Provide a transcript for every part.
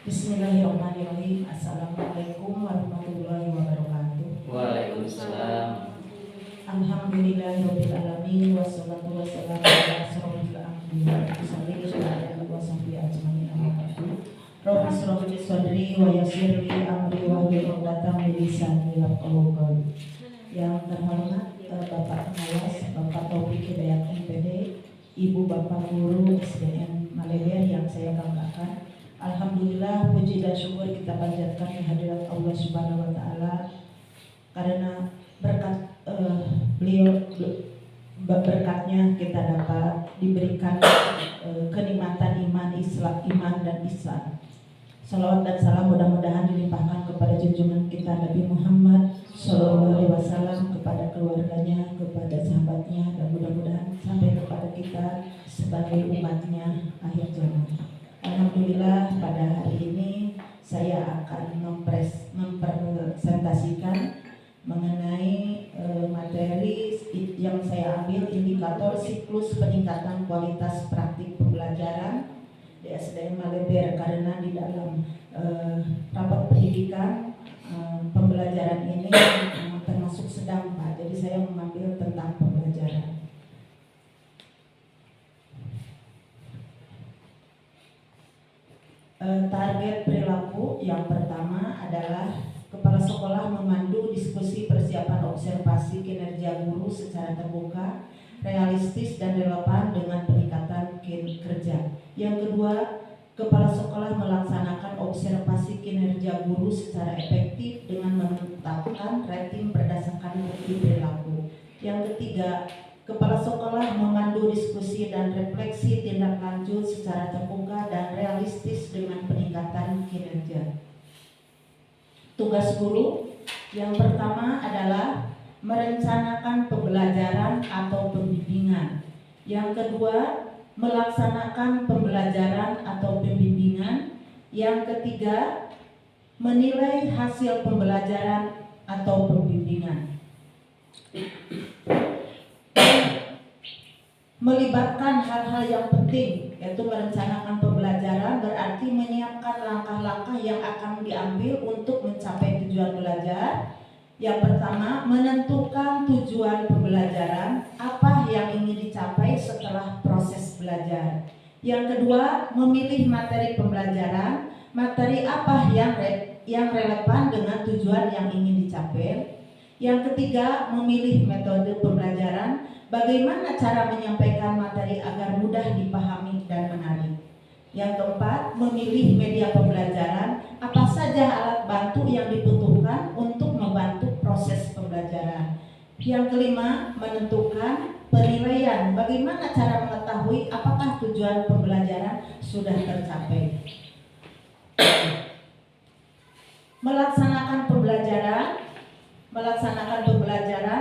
Bismillahirrahmanirrahim. Assalamualaikum warahmatullahi wabarakatuh. Waalaikumsalam. Alhamdulillahirabbil alamin wassalatu wassalamu ala asyrofil anbiya'i wa sahbihi ajmain. Rabbi shrah li sadri wa yassir li amri wahlul 'uqdatam min lisani yafqahu qawli. Yang terhormat Bapak Pengawas, Bapak Taufik Hidayat MPD, Ibu Bapak Guru SDN Maleber yang saya banggakan. Alhamdulillah, puji dan syukur kita panjatkan kehadirat Allah Subhanahu wa taala karena berkat beliau, berkatnya kita dapat diberikan kenikmatan iman dan Islam. Salawat dan salam mudah-mudahan dilimpahkan kepada junjungan kita Nabi Muhammad SAW, kepada keluarganya, kepada sahabatnya, dan mudah-mudahan sampai kepada kita sebagai umatnya akhir zaman. Alhamdulillah, pada hari ini saya akan mempresentasikan mengenai materi yang saya ambil, indikator siklus peningkatan kualitas praktik pembelajaran di SDN Maleber, karena di dalam rapat pendidikan pembelajaran ini termasuk sedang Pak, jadi saya mengambil tentang pembelajaran. Target perilaku yang pertama adalah kepala sekolah memandu diskusi persiapan observasi kinerja guru secara terbuka, realistis dan relevan dengan peningkatan kerja. Yang kedua, kepala sekolah melaksanakan observasi kinerja guru secara efektif dengan menetapkan rating berdasarkan bukti perilaku. Yang ketiga, kepala sekolah memandu diskusi dan refleksi tindak lanjut secara terbuka dan realistis dengan peningkatan kinerja. Tugas guru yang pertama adalah merencanakan pembelajaran atau pembimbingan. Yang kedua, melaksanakan pembelajaran atau pembimbingan. Yang ketiga, menilai hasil pembelajaran atau pembimbingan. Melibatkan hal-hal yang penting, yaitu merencanakan pembelajaran berarti menyiapkan langkah-langkah yang akan diambil untuk mencapai tujuan belajar. Yang pertama, menentukan tujuan pembelajaran, apa yang ingin dicapai setelah proses belajar. Yang kedua, memilih materi pembelajaran, materi apa yang relevan dengan tujuan yang ingin dicapai. Yang ketiga, memilih metode pembelajaran, bagaimana cara menyampaikan materi agar mudah dipahami dan menarik. Yang keempat, memilih media pembelajaran, apa saja alat bantu yang dibutuhkan untuk membantu proses pembelajaran. Yang kelima, menentukan penilaian, bagaimana cara mengetahui apakah tujuan pembelajaran sudah tercapai. Melaksanakan pembelajaran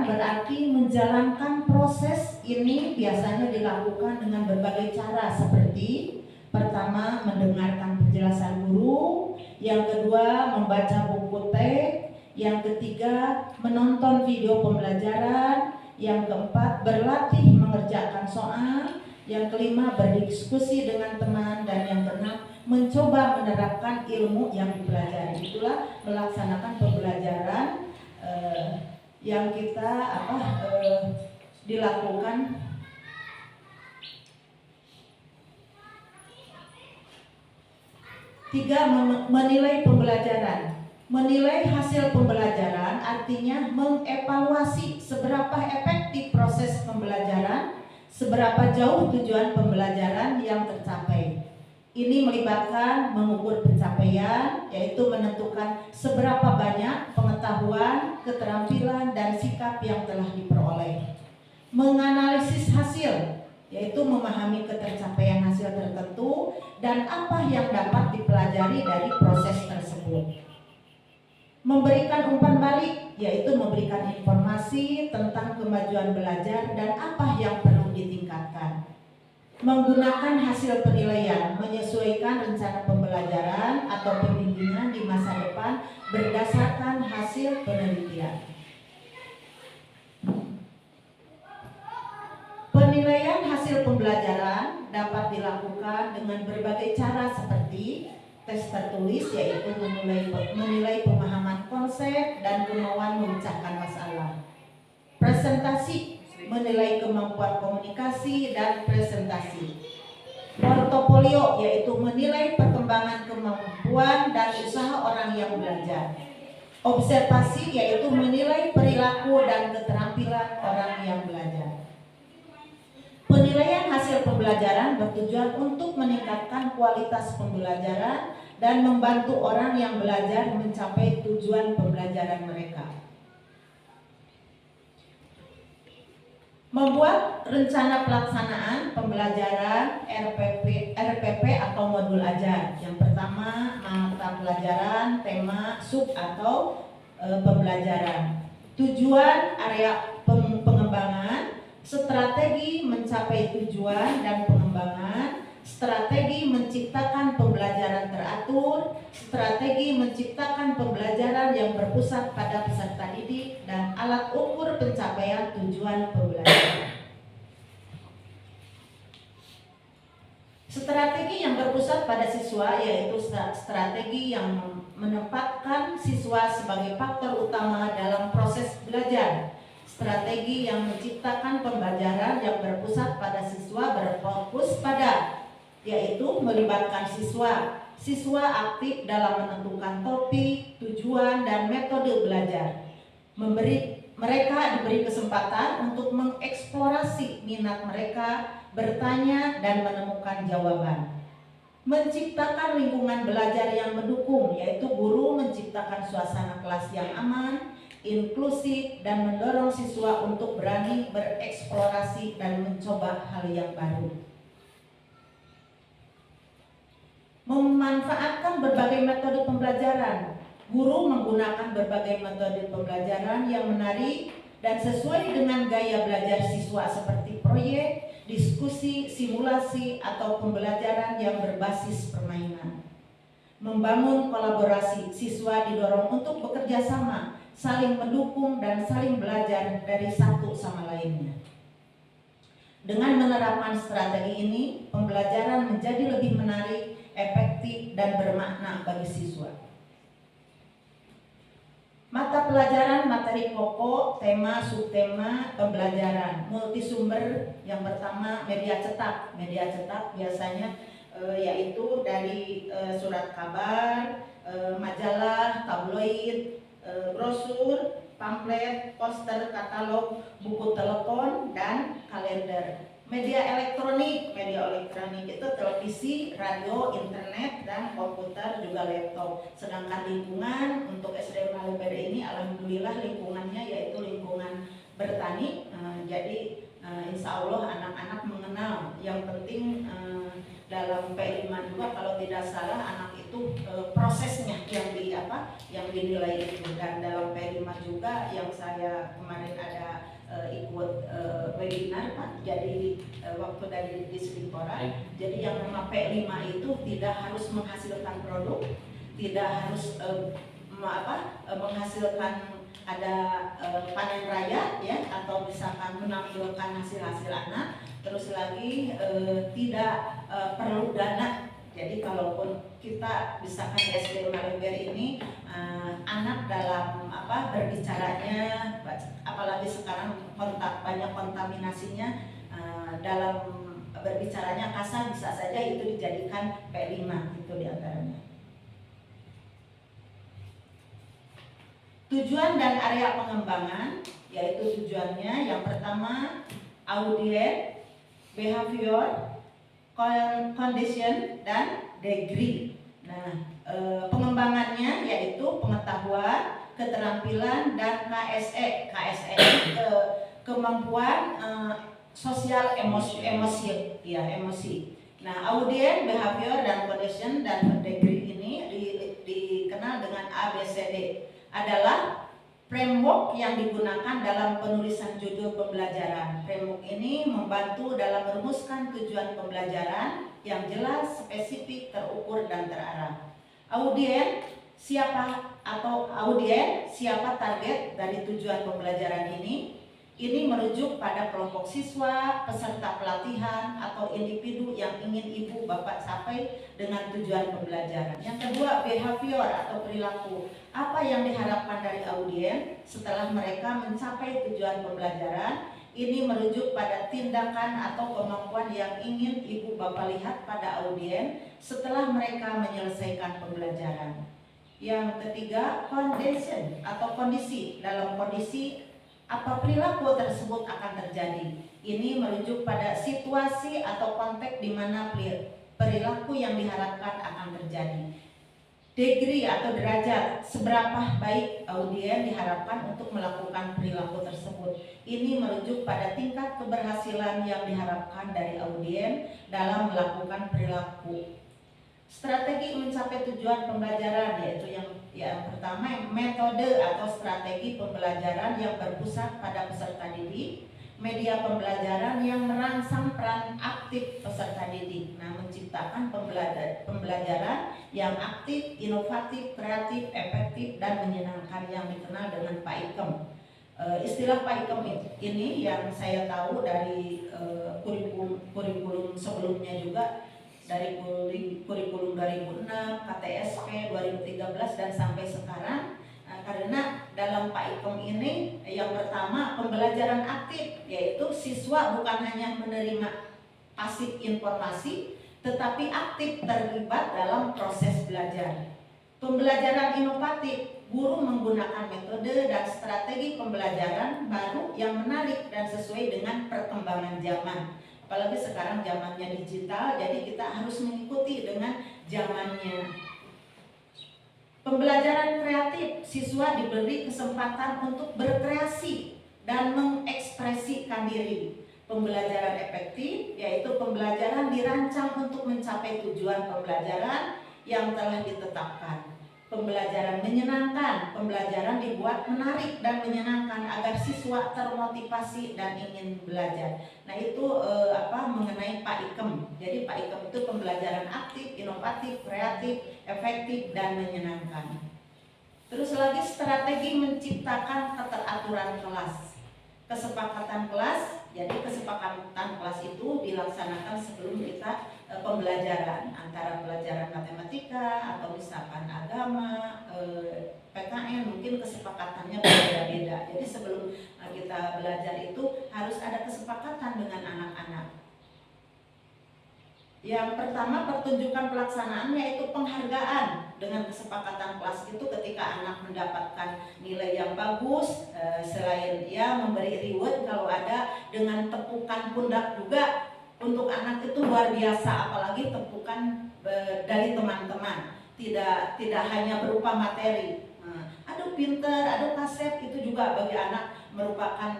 berarti menjalankan proses ini biasanya dilakukan dengan berbagai cara, seperti pertama, mendengarkan penjelasan guru. Yang kedua, membaca buku teks. Yang ketiga, menonton video pembelajaran. Yang keempat, berlatih mengerjakan soal. Yang kelima, berdiskusi dengan teman. Dan yang keenam, mencoba menerapkan ilmu yang dipelajari. Itulah melaksanakan pembelajaran yang kita dilakukan. Tiga, menilai pembelajaran. Menilai hasil pembelajaran artinya mengevaluasi seberapa efektif proses pembelajaran, seberapa jauh tujuan pembelajaran yang tercapai. Ini melibatkan mengukur pencapaian, yaitu menentukan seberapa banyak pengetahuan, keterampilan, dan sikap yang telah diperoleh. Menganalisis hasil, yaitu memahami ketercapaian hasil tertentu dan apa yang dapat dipelajari dari proses tersebut. Memberikan umpan balik, yaitu memberikan informasi tentang kemajuan belajar dan apa yang perlu ditingkatkan. Menggunakan hasil penilaian, menyesuaikan rencana pembelajaran atau pembimbingan di masa depan berdasarkan hasil penelitian. Penilaian hasil pembelajaran dapat dilakukan dengan berbagai cara, seperti tes tertulis yaitu menilai pemahaman konsep dan kemauan memecahkan masalah. Presentasi menilai kemampuan komunikasi dan presentasi. Portofolio yaitu menilai perkembangan kemampuan dan usaha orang yang belajar. Observasi yaitu menilai perilaku dan keterampilan orang yang belajar. Penilaian hasil pembelajaran bertujuan untuk meningkatkan kualitas pembelajaran dan membantu orang yang belajar mencapai tujuan pembelajaran mereka. Membuat rencana pelaksanaan pembelajaran RPP atau modul ajar. Yang pertama, mata pelajaran, tema, sub atau pembelajaran. Tujuan, area pengembangan, strategi mencapai tujuan dan pengembangan, strategi menciptakan pembelajaran teratur, strategi menciptakan pembelajaran yang berpusat pada peserta didik, dan alat ukur pencapaian tujuan pembelajaran. Strategi yang berpusat pada siswa yaitu strategi yang menempatkan siswa sebagai faktor utama dalam proses belajar. Strategi yang menciptakan pembelajaran yang berpusat pada siswa berfokus pada, yaitu melibatkan siswa. Siswa aktif dalam menentukan topik, tujuan, dan metode belajar. Mereka diberi kesempatan untuk mengeksplorasi minat mereka, bertanya, dan menemukan jawaban. Menciptakan lingkungan belajar yang mendukung, yaitu guru menciptakan suasana kelas yang aman, inklusif, dan mendorong siswa untuk berani bereksplorasi dan mencoba hal yang baru. Memanfaatkan berbagai metode pembelajaran. Guru menggunakan berbagai metode pembelajaran yang menarik dan sesuai dengan gaya belajar siswa seperti proyek, diskusi, simulasi, atau pembelajaran yang berbasis permainan. Membangun kolaborasi, siswa didorong untuk bekerja sama, saling mendukung dan saling belajar dari satu sama lainnya. Dengan menerapkan strategi ini, pembelajaran menjadi lebih menarik, efektif, dan bermakna bagi siswa. Mata pelajaran, materi pokok, tema, subtema, pembelajaran, multisumber. Yang pertama, media cetak. Media cetak biasanya yaitu dari surat kabar, majalah, tabloid, brosur, pamflet, poster, katalog, buku telepon, dan kalender. Media elektronik itu televisi, radio, internet, dan komputer, juga laptop. Sedangkan lingkungan untuk SD Malibere ini alhamdulillah lingkungannya yaitu lingkungan bertani. Jadi insya Allah anak-anak mengenal. Yang penting dalam P5 juga kalau tidak salah anak itu prosesnya yang dinilai itu. Dan dalam P5 juga yang saya kemarin ada ikut webinar Pak, jadi waktu dari Dispora. Jadi yang nama P5 itu tidak harus menghasilkan produk, tidak harus menghasilkan ada panen raya ya, atau misalkan menampilkan hasil-hasil anak. Terus lagi tidak perlu dana. Jadi kalaupun kita misalkan di SD Malibere ini anak dalam berbicaranya, apalagi sekarang banyak kontaminasinya, dalam berbicaranya kasar, bisa saja itu dijadikan P5 itu diantaranya. Tujuan dan area pengembangan, yaitu tujuannya yang pertama audience, behavior, condition, dan degree. Nah, pengembangannya yaitu pengetahuan, keterampilan, dan KSE. KSE itu kemampuan sosial emosi. Nah, audience, behavior, dan condition, dan degree ini dikenal dengan ABCD. Adalah framework yang digunakan dalam penulisan judul pembelajaran. Framework ini membantu dalam merumuskan tujuan pembelajaran yang jelas, spesifik, terukur, dan terarah. Audiens, siapa target dari tujuan pembelajaran ini? Ini merujuk pada kelompok siswa, peserta pelatihan, atau individu yang ingin ibu bapak capai dengan tujuan pembelajaran. Yang kedua, behavior atau perilaku. Apa yang diharapkan dari audien setelah mereka mencapai tujuan pembelajaran? Ini merujuk pada tindakan atau kemampuan yang ingin ibu bapak lihat pada audien setelah mereka menyelesaikan pembelajaran. Yang ketiga, condition atau kondisi. Dalam kondisi apa perilaku tersebut akan terjadi. Ini merujuk pada situasi atau konteks di mana perilaku yang diharapkan akan terjadi. Degree atau derajat, seberapa baik audien diharapkan untuk melakukan perilaku tersebut. Ini merujuk pada tingkat keberhasilan yang diharapkan dari audien dalam melakukan perilaku. Strategi mencapai tujuan pembelajaran, yaitu yang pertama, metode atau strategi pembelajaran yang berpusat pada peserta didik, media pembelajaran yang merangsang peran aktif peserta didik. Nah, menciptakan pembelajaran yang aktif, inovatif, kreatif, efektif, dan menyenangkan yang dikenal dengan PAIKEM. Istilah PAIKEM ini yang saya tahu dari kurikulum sebelumnya juga, dari kurikulum 2006, KTSP 2013 dan sampai sekarang. Karena dalam PAIKEM ini yang pertama pembelajaran aktif, yaitu siswa bukan hanya menerima pasif informasi tetapi aktif terlibat dalam proses belajar. Pembelajaran inovatif, guru menggunakan metode dan strategi pembelajaran baru yang menarik dan sesuai dengan perkembangan zaman. Apalagi sekarang zamannya digital, jadi kita harus mengikuti dengan zamannya. Pembelajaran kreatif, siswa diberi kesempatan untuk berkreasi dan mengekspresikan diri. Pembelajaran efektif, yaitu pembelajaran dirancang untuk mencapai tujuan pembelajaran yang telah ditetapkan. Pembelajaran menyenangkan, pembelajaran dibuat menarik dan menyenangkan agar siswa termotivasi dan ingin belajar. Nah, itu mengenai PAIKEM. Jadi PAIKEM itu pembelajaran aktif, inovatif, kreatif, efektif, dan menyenangkan. Terus lagi strategi menciptakan keteraturan kelas. Kesepakatan kelas, jadi kesepakatan kelas itu dilaksanakan sebelum kita pembelajaran, antara pelajaran matematika atau misalkan agama, PKN, mungkin kesepakatannya berbeda-beda. Jadi sebelum kita belajar itu harus ada kesepakatan dengan anak-anak. Yang pertama, pertunjukan pelaksanaannya yaitu penghargaan. Dengan kesepakatan kelas itu ketika anak mendapatkan nilai yang bagus, selain dia memberi reward kalau ada, dengan tepukan pundak juga untuk anak itu luar biasa, apalagi tepukan dari teman-teman, tidak hanya berupa materi. Aduh pinter, aduh kasep, itu juga bagi anak merupakan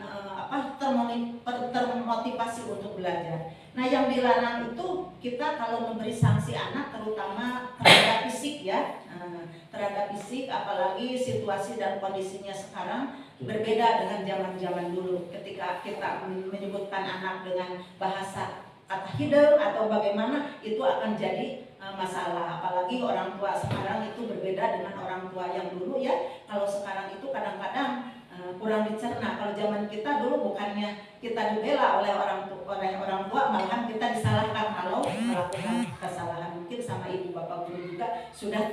termotivasi untuk belajar. Nah, yang dilarang itu kita kalau memberi sanksi anak, terutama terhadap fisik ya, terhadap fisik, apalagi situasi dan kondisinya sekarang berbeda dengan zaman-zaman dulu. Ketika kita menyebutkan anak dengan bahasa kata hidung atau bagaimana, itu akan jadi masalah. Apalagi orang tua sekarang itu berbeda dengan orang tua yang dulu ya. Kalau sekarang itu kadang-kadang kurang dicerna. Kalau zaman kita dulu bukannya kita dibela oleh orang tua, malahan kita disalahkan kalau melakukan kesalahan. Mungkin sama ibu bapak guru juga sudah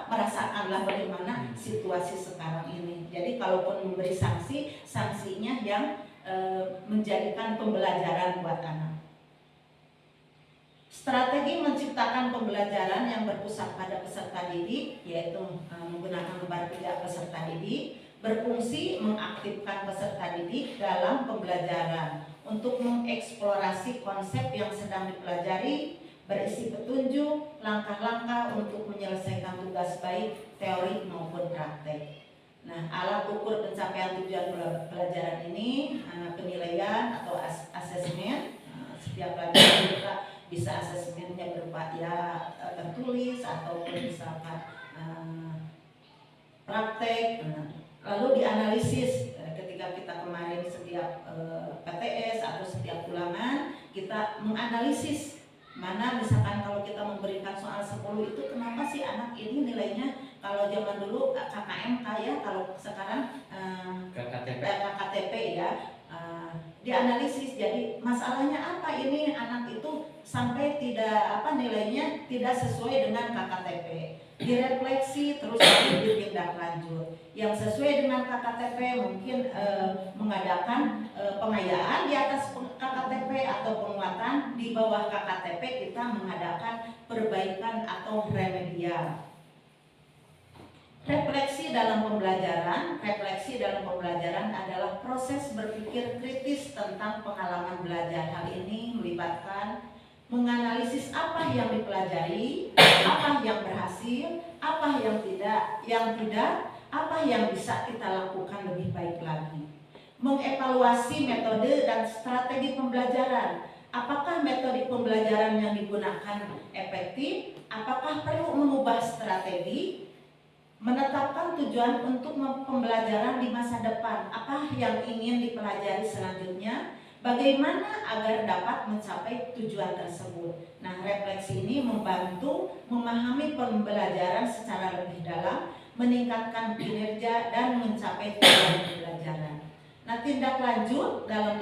merasakanlah bagaimana situasi sekarang ini. Jadi kalaupun memberi sanksi, sanksinya yang menjadikan pembelajaran buat anak. Strategi menciptakan pembelajaran yang berpusat pada peserta didik, yaitu menggunakan lembar kerja peserta didik, berfungsi mengaktifkan peserta didik dalam pembelajaran untuk mengeksplorasi konsep yang sedang dipelajari, berisi petunjuk, langkah-langkah untuk menyelesaikan tugas baik teori maupun praktek. Nah, alat ukur pencapaian tujuan pelajaran ini penilaian atau asesmen. Setiap pelajaran kita bisa asesmennya berupa tertulis atau misalkan praktek. Lalu dianalisis ketika kita kemarin setiap PTS atau setiap ulangan kita menganalisis mana misalkan kalau kita memberikan soal 10 itu kenapa sih anak ini nilainya Kalau zaman dulu KKM kayak, kalau sekarang KKTP ya. Dianalisis, jadi masalahnya apa ini anak itu sampai tidak nilainya tidak sesuai dengan KKTP, direfleksi terus ditindak lanjut. Yang sesuai dengan KKTP mungkin mengadakan pengayaan di atas KKTP atau penguatan di bawah KKTP, kita mengadakan perbaikan atau remedial. Refleksi dalam pembelajaran adalah proses berpikir kritis tentang pengalaman belajar. Hal ini melibatkan menganalisis apa yang dipelajari, apa yang berhasil, apa yang tidak, apa yang bisa kita lakukan lebih baik lagi. Mengevaluasi metode dan strategi pembelajaran. Apakah metode pembelajaran yang digunakan efektif? Apakah perlu mengubah strategi? Menetapkan tujuan untuk pembelajaran di masa depan, apa yang ingin dipelajari selanjutnya, bagaimana agar dapat mencapai tujuan tersebut. Nah, refleksi ini membantu memahami pembelajaran secara lebih dalam, meningkatkan kinerja dan mencapai tujuan pembelajaran. Nah, tindak lanjut dalam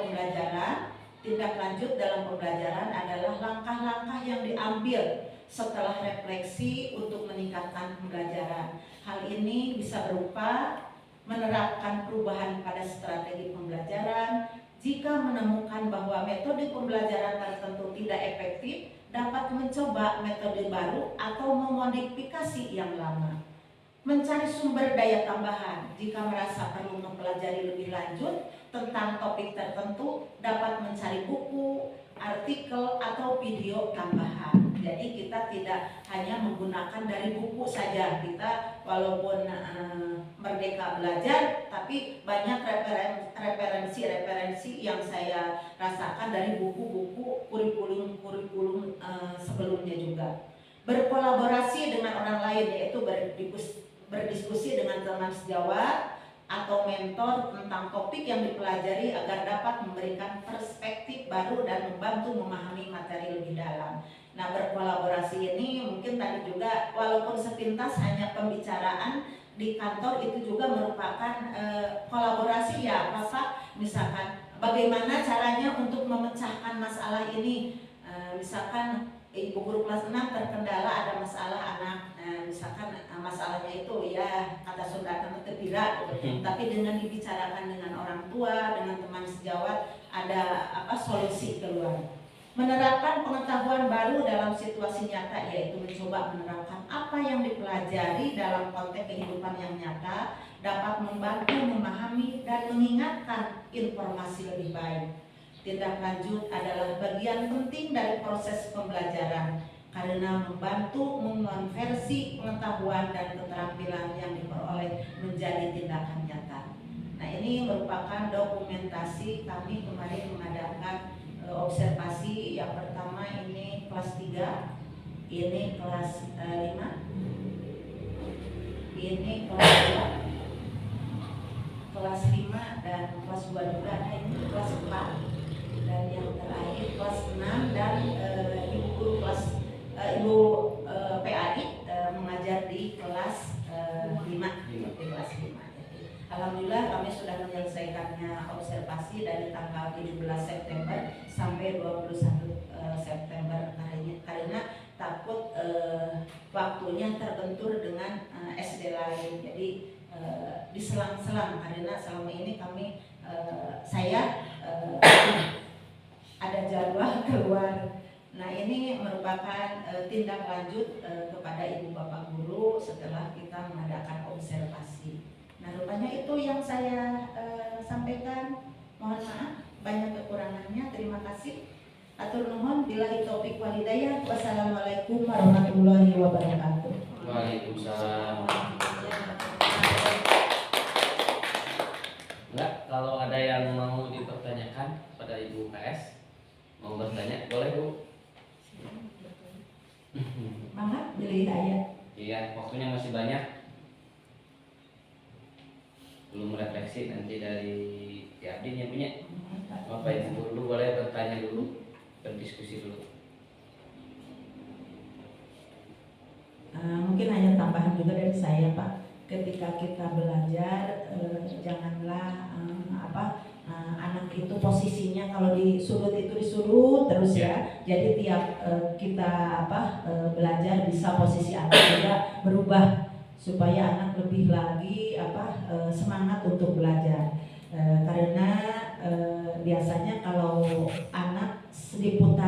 pembelajaran adalah langkah-langkah yang diambil setelah refleksi untuk meningkatkan pembelajaran. Hal ini bisa berupa menerapkan perubahan pada strategi pembelajaran. Jika menemukan bahwa metode pembelajaran tertentu tidak efektif, dapat mencoba metode baru atau memodifikasi yang lama. Mencari sumber daya tambahan. Jika merasa perlu mempelajari lebih lanjut tentang topik tertentu, dapat mencari buku, artikel, atau video tambahan. Jadi kita tidak hanya menggunakan dari buku saja. Kita walaupun merdeka belajar, tapi banyak referensi yang saya rasakan dari buku-buku kurikulum sebelumnya juga. Berkolaborasi dengan orang lain, yaitu berdiskusi dengan teman sejawat atau mentor tentang topik yang dipelajari agar dapat memberikan perspektif baru dan membantu memahami materi lebih dalam. Nah, berkolaborasi ini mungkin tadi juga walaupun sepintas hanya pembicaraan di kantor, itu juga merupakan kolaborasi ya, Pak. Misalkan bagaimana caranya untuk memecahkan masalah ini, misalkan ibu guru kelas 6 terkendala ada masalah anak, misalkan masalahnya itu ya kata Sunda terpira, tapi dengan dibicarakan dengan orang tua, dengan teman sejawat, ada solusi keluar. Menerapkan pengetahuan baru dalam situasi nyata, yaitu mencoba menerapkan apa yang dipelajari dalam konteks kehidupan yang nyata, dapat membantu memahami dan mengingatkan informasi lebih baik. Tindak lanjut adalah bagian penting dari proses pembelajaran karena membantu mengonversi pengetahuan dan keterampilan yang diperoleh menjadi tindakan nyata. Nah, ini merupakan dokumentasi. Kami kemarin mengadakan observasi. Yang pertama ini kelas 3, ini kelas 5, ini kelas 2, kelas 5 dan kelas 2 juga. Nah, ini kelas 4 dan yang terakhir kelas 6 dan ibu guru kelas PAI mengajar di kelas 5 di kelas 5. Alhamdulillah kami sudah menyelesaikannya observasi dari tanggal 17 September sampai 21 September karena takut waktunya terbentur dengan SD lain. Jadi diselang-selang karena selama ini kami saya ada jadwal keluar. Nah, ini merupakan tindak lanjut kepada ibu bapak guru setelah kita mengadakan observasi. Nah, rupanya itu yang saya sampaikan. Mohon maaf banyak kekurangannya. Terima kasih. Atur nuhun, billahi taufiq wal hidayah. Wassalamualaikum warahmatullahi wabarakatuh. Waalaikumsalam. Enggak, kalau ada yang mau dipertanyakan pada Ibu KS, mau bertanya, boleh Bu? Mangga, billahi hidayah. Iya, waktunya masih banyak. Belum refleksi nanti dari Abdi yang punya. Bapak Ibu dulu boleh bertanya dulu, berdiskusi dulu. mungkin hanya tambahan juga dari saya Pak, ketika kita belajar janganlah anak itu posisinya kalau di sudut itu di sudut terus ya. Jadi tiap kita belajar bisa posisi anak juga berubah supaya anak lebih lagi semangat untuk belajar. Karena biasanya kalau anak diputar